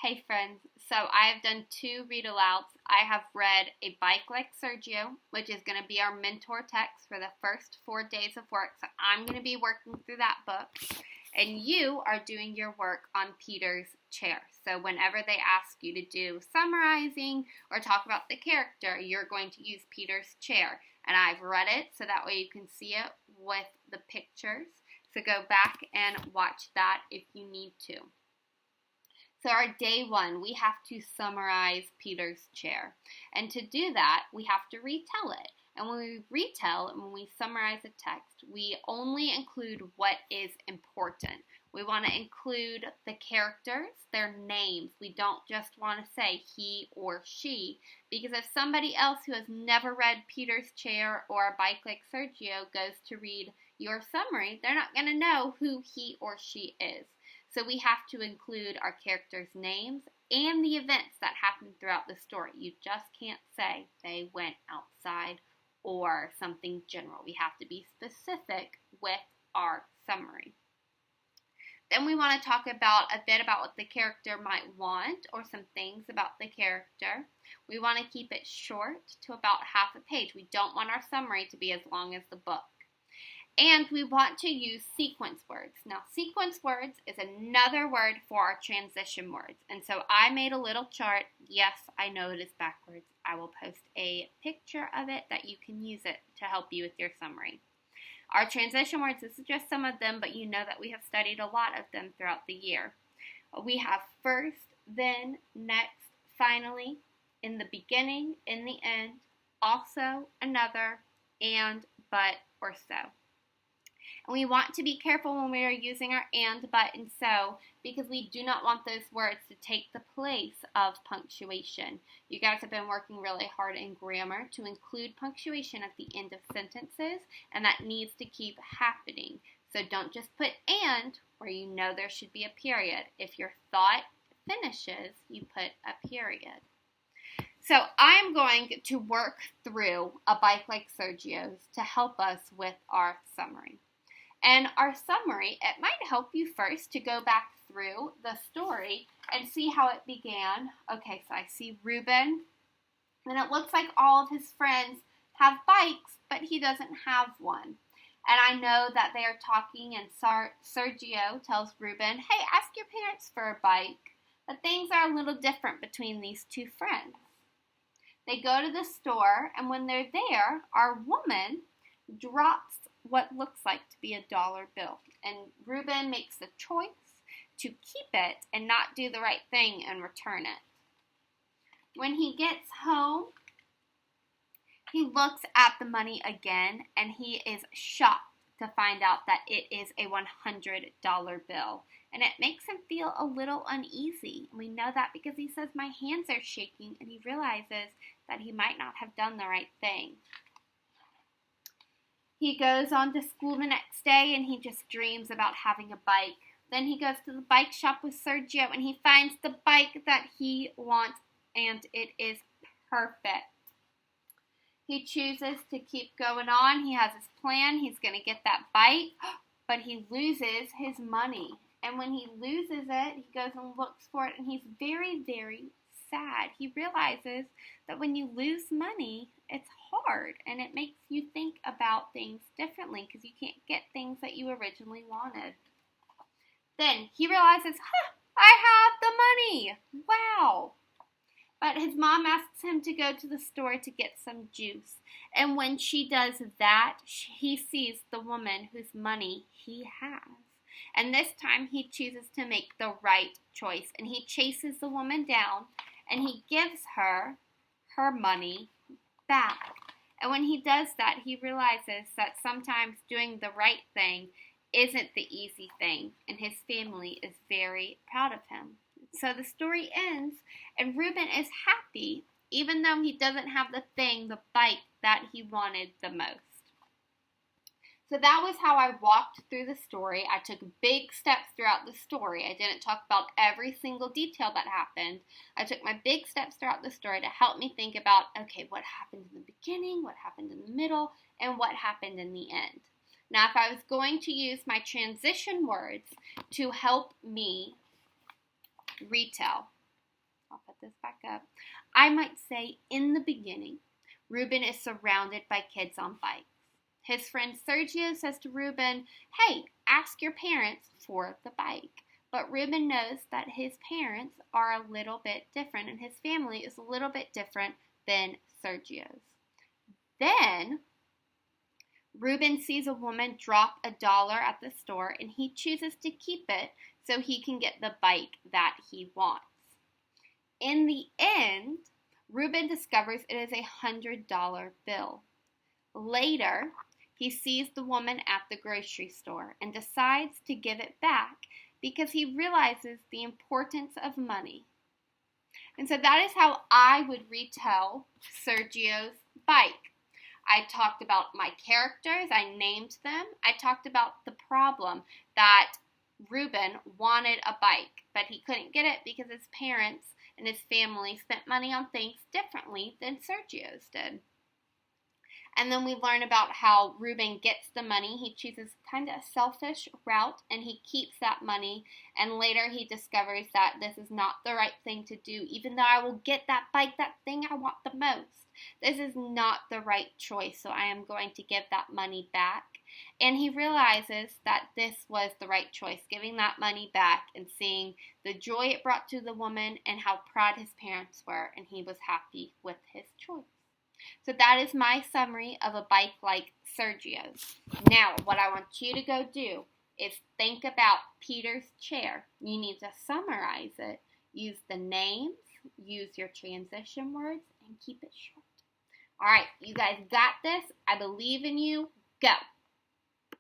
Hey friends, so I have done 2 read-alouds. I have read A Bike Like Sergio, which is going to be our mentor text for the first 4 days of work. So I'm going to be working through that book. And you are doing your work on Peter's chair. So whenever they ask you to do summarizing or talk about the character, you're going to use Peter's chair. And I've read it so that way you can see it with the pictures. So go back and watch that if you need to. So our day 1, we have to summarize Peter's chair. And to do that, we have to retell it. And when we retell and when we summarize a text, we only include what is important. We want to include the characters, their names. We don't just want to say he or she, because if somebody else who has never read Peter's chair or A Bike Like Sergio goes to read your summary, they're not going to know who he or she is. So we have to include our characters' names and the events that happened throughout the story. You just can't say they went outside or something general. We have to be specific with our summary. Then we want to talk about a bit about what the character might want or some things about the character. We want to keep it short to about half a page. We don't want our summary to be as long as the book. And we want to use sequence words. Now, sequence words is another word for our transition words. And so I made a little chart. Yes, I know it is backwards. I will post a picture of it that you can use it to help you with your summary. Our transition words, this is just some of them, but you know that we have studied a lot of them throughout the year. We have first, then, next, finally, in the beginning, in the end, also, another, and, but, or so. And we want to be careful when we are using our and, but, and so, because we do not want those words to take the place of punctuation. You guys have been working really hard in grammar to include punctuation at the end of sentences, and that needs to keep happening. So don't just put and where you know there should be a period. If your thought finishes, you put a period. So I'm going to work through A Bike Like Sergio's to help us with our summary. And our summary, it might help you first to go back through the story and see how it began. Okay, so I see Ruben, and it looks like all of his friends have bikes, but he doesn't have one. And I know that they are talking, and Sergio tells Ruben, hey, ask your parents for a bike. But things are a little different between these 2 friends. They go to the store, and when they're there, our woman drops what looks like to be a dollar bill. And Ruben makes the choice to keep it and not do the right thing and return it. When he gets home, he looks at the money again, and he is shocked to find out that it is a $100 bill. And it makes him feel a little uneasy. We know that because he says, my hands are shaking, and he realizes that he might not have done the right thing. He goes on to school the next day, and he just dreams about having a bike. Then he goes to the bike shop with Sergio, and he finds the bike that he wants, and it is perfect. He chooses to keep going on. He has his plan. He's going to get that bike, but he loses his money. And when he loses it, he goes and looks for it, and he's very, very sad. He realizes that when you lose money, it's hard, and it makes you think about things differently because you can't get things that you originally wanted. Then he realizes, I have the money. Wow. But his mom asks him to go to the store to get some juice. And when she does that, he sees the woman whose money he has. And this time he chooses to make the right choice. And he chases the woman down, and he gives her her money back. And when he does that, he realizes that sometimes doing the right thing isn't the easy thing, and his family is very proud of him. So the story ends, and Ruben is happy, even though he doesn't have the thing, the bike, that he wanted the most. So that was how I walked through the story. I took big steps throughout the story. I didn't talk about every single detail that happened. I took my big steps throughout the story to help me think about, okay, what happened in the beginning, what happened in the middle, and what happened in the end. Now, if I was going to use my transition words to help me retell, I'll put this back up. I might say in the beginning, Ruben is surrounded by kids on bikes. His friend Sergio says to Ruben, hey, ask your parents for the bike. But Ruben knows that his parents are a little bit different and his family is a little bit different than Sergio's. Then Ruben sees a woman drop $1 at the store and he chooses to keep it so he can get the bike that he wants. In the end, Ruben discovers it is a $100 bill. Later, he sees the woman at the grocery store and decides to give it back because he realizes the importance of money. And so that is how I would retell Sergio's bike. I talked about my characters, I named them. I talked about the problem that Ruben wanted a bike, but he couldn't get it because his parents and his family spent money on things differently than Sergio's did. And then we learn about how Ruben gets the money. He chooses kind of a selfish route and he keeps that money. And later he discovers that this is not the right thing to do. Even though I will get that bike, that thing I want the most. This is not the right choice, so I am going to give that money back. And he realizes that this was the right choice, giving that money back and seeing the joy it brought to the woman and how proud his parents were. And he was happy with his choice. So that is my summary of a bike like Sergio's. Now, what I want you to go do is think about Peter's chair. You need to summarize it. Use the names, use your transition words, and keep it short. All right, you guys got this. I believe in you. Go.